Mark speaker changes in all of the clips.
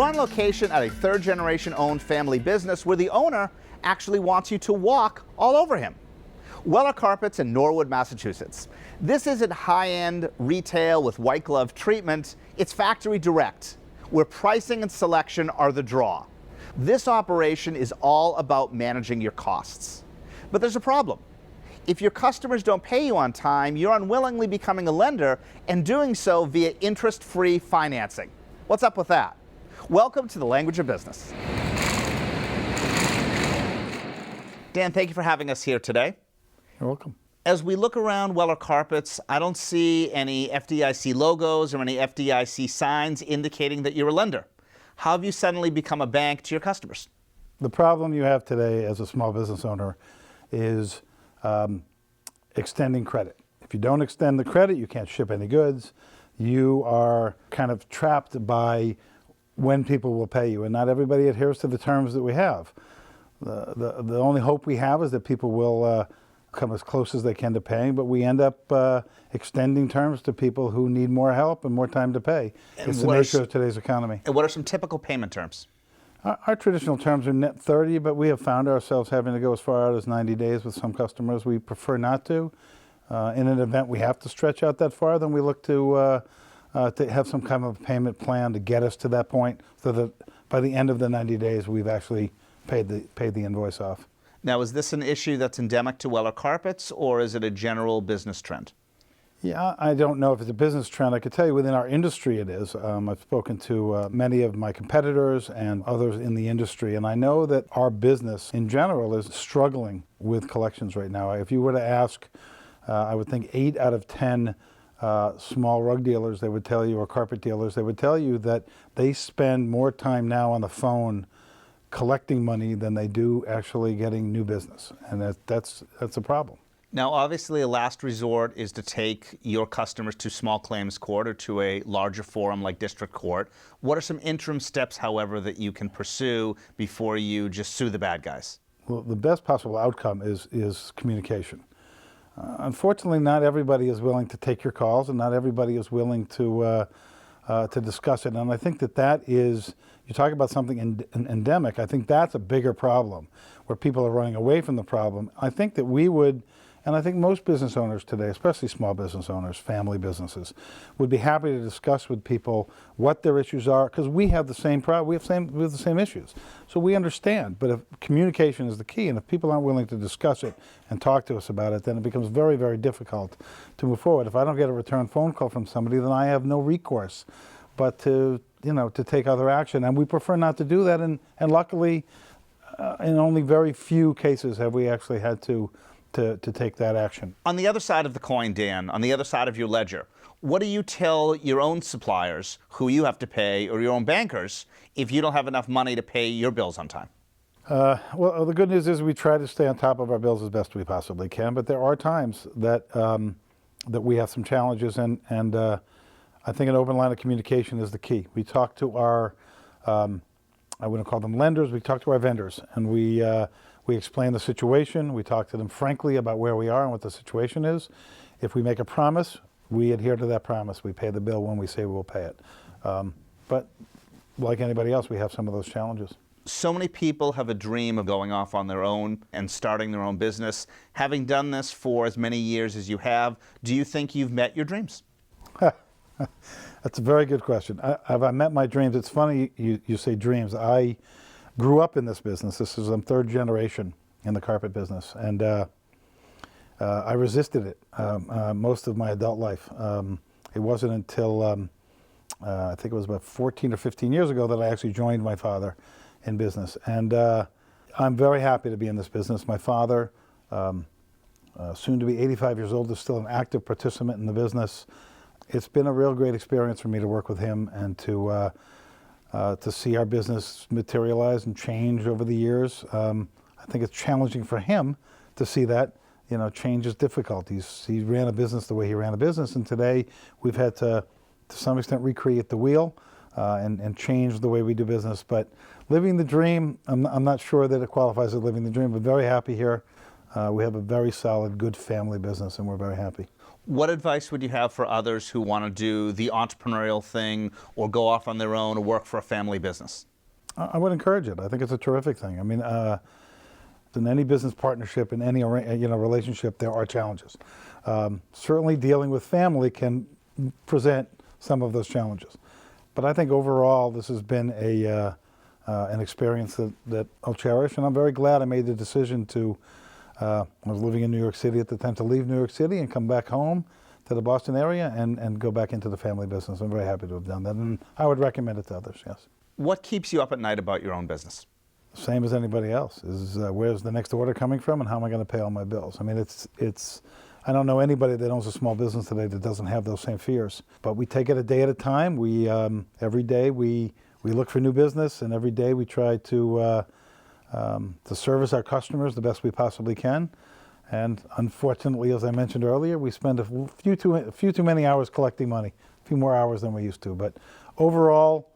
Speaker 1: We're on location at a third-generation owned family business where the owner actually wants you to walk all over him. Weller Carpets in Norwood, Massachusetts. This isn't high-end retail with white glove treatment. It's factory direct, where pricing and selection are the draw. This operation is all about managing your costs. But there's a problem. If your customers don't pay you on time, you're unwillingly becoming a lender and doing so via interest-free financing. What's up with that? Welcome to the Language of Business. Dan, thank you for having us here today.
Speaker 2: You're welcome.
Speaker 1: As we look around Weller Carpets, I don't see any FDIC logos or any FDIC signs indicating that you're a lender. How have you suddenly become a bank to your customers?
Speaker 2: The problem you have today as a small business owner is extending credit. If you don't extend the credit, you can't ship any goods. You are kind of trapped by when people will pay you, and not everybody adheres to the terms that we have. The only hope we have is that people will come as close as they can to paying, but we end up extending terms to people who need more help and more time to pay. It's the nature of today's economy.
Speaker 1: And what are some typical payment terms?
Speaker 2: Our traditional terms are net 30, but we have found ourselves having to go as far out as 90 days with some customers. We prefer not to. In an event we have to stretch out that far, then we look to have some kind of payment plan to get us to that point, so that by the end of the 90 days we've actually paid the invoice off.
Speaker 1: Now, is this an issue that's endemic to Weller Carpets, or is it a general business trend?
Speaker 2: Yeah, I don't know if it's a business trend. I could tell you within our industry it is. I've spoken to many of my competitors and others in the industry, and I know that our business in general is struggling with collections right now. If you were to ask, I would think 8 out of 10 small rug dealers, they would tell you, or carpet dealers, they would tell you that they spend more time now on the phone collecting money than they do actually getting new business, and that's a problem.
Speaker 1: Now, obviously, a last resort is to take your customers to small claims court or to a larger forum like district court. What are some interim steps, however, that you can pursue before you just sue the bad guys?
Speaker 2: Well, the best possible outcome is communication. Unfortunately, not everybody is willing to take your calls, and not everybody is willing to discuss it. And I think that is, you talk about something endemic, I think that's a bigger problem, where people are running away from the problem. I think that we would, and I think most business owners today, especially small business owners, family businesses, would be happy to discuss with people what their issues are, because we have the same problem, we have the same issues. So we understand, but if communication is the key, and if people aren't willing to discuss it and talk to us about it, then it becomes very, very difficult to move forward. If I don't get a return phone call from somebody, then I have no recourse but to take other action. And we prefer not to do that, and luckily, in only very few cases have we actually had to take that action.
Speaker 1: On the other side of the coin, Dan, on the other side of your ledger, what do you tell your own suppliers who you have to pay, or your own bankers, if you don't have enough money to pay your bills on time?
Speaker 2: Well, the good news is we try to stay on top of our bills as best we possibly can, but there are times that we have some challenges, and I think an open line of communication is the key. We talk to our, I wouldn't call them lenders, we talk to our vendors, and we explain the situation. We talk to them frankly about where we are and what the situation is. If we make a promise, we adhere to that promise. We pay the bill when we say we'll pay it. But like anybody else, we have some of those challenges.
Speaker 1: So many people have a dream of going off on their own and starting their own business. Having done this for as many years as you have, do you think you've met your dreams?
Speaker 2: That's a very good question. Have I met my dreams? It's funny you say dreams. I grew up in this business. I'm third generation in the carpet business, and I resisted it most of my adult life. It wasn't until I think it was about 14 or 15 years ago that I actually joined my father in business, and I'm very happy to be in this business. My father, soon to be 85 years old, is still an active participant in the business. It's been a real great experience for me to work with him and to see our business materialize and change over the years. I think it's challenging for him to see that. Change is difficult. He ran a business the way he ran a business, and today we've had to some extent recreate the wheel and change the way we do business. But living the dream, I'm not sure that it qualifies as living the dream, but very happy here. We have a very solid, good family business, and we're very happy.
Speaker 1: What advice would you have for others who want to do the entrepreneurial thing or go off on their own or work for a family business?
Speaker 2: I would encourage it. I think it's a terrific thing. I mean, in any business partnership, in any relationship, there are challenges. Certainly, dealing with family can present some of those challenges, but I think overall this has been an experience that I'll cherish, and I'm very glad I made the decision to. I was living in New York City at the time, to leave New York City and come back home to the Boston area and go back into the family business. I'm very happy to have done that, and I would recommend it to others, yes. What
Speaker 1: keeps you up at night about your own business?
Speaker 2: Same as anybody else, is where's the next order coming from and how am I going to pay all my bills? I mean, I don't know anybody that owns a small business today that doesn't have those same fears. But we take it a day at a time. Every day we look for new business, and every day we try to service our customers the best we possibly can. And unfortunately, as I mentioned earlier, we spend a few too many hours collecting money, a few more hours than we used to. But overall,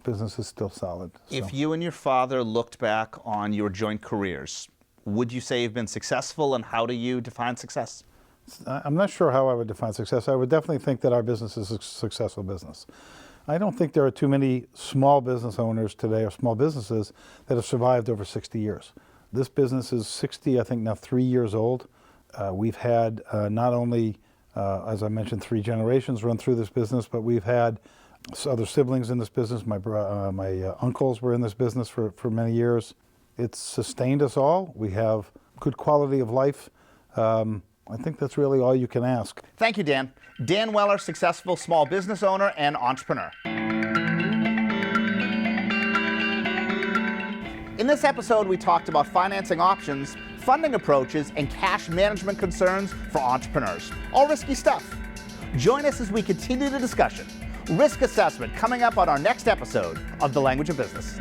Speaker 2: business is still solid. So.
Speaker 1: If you and your father looked back on your joint careers, would you say you've been successful, and how do you define success?
Speaker 2: I'm not sure how I would define success. I would definitely think that our business is a successful business. I don't think there are too many small business owners today, or small businesses, that have survived over 60 years. This business is 60, I think now 3 years old. We've had not only, as I mentioned, 3 generations run through this business, but we've had other siblings in this business. My uncles were in this business for many years. It's sustained us all. We have good quality of life. I think that's really all you can ask.
Speaker 1: Thank you, Dan. Dan Weller, successful small business owner and entrepreneur. In this episode, we talked about financing options, funding approaches, and cash management concerns for entrepreneurs. All risky stuff. Join us as we continue the discussion. Risk assessment coming up on our next episode of The Language of Business.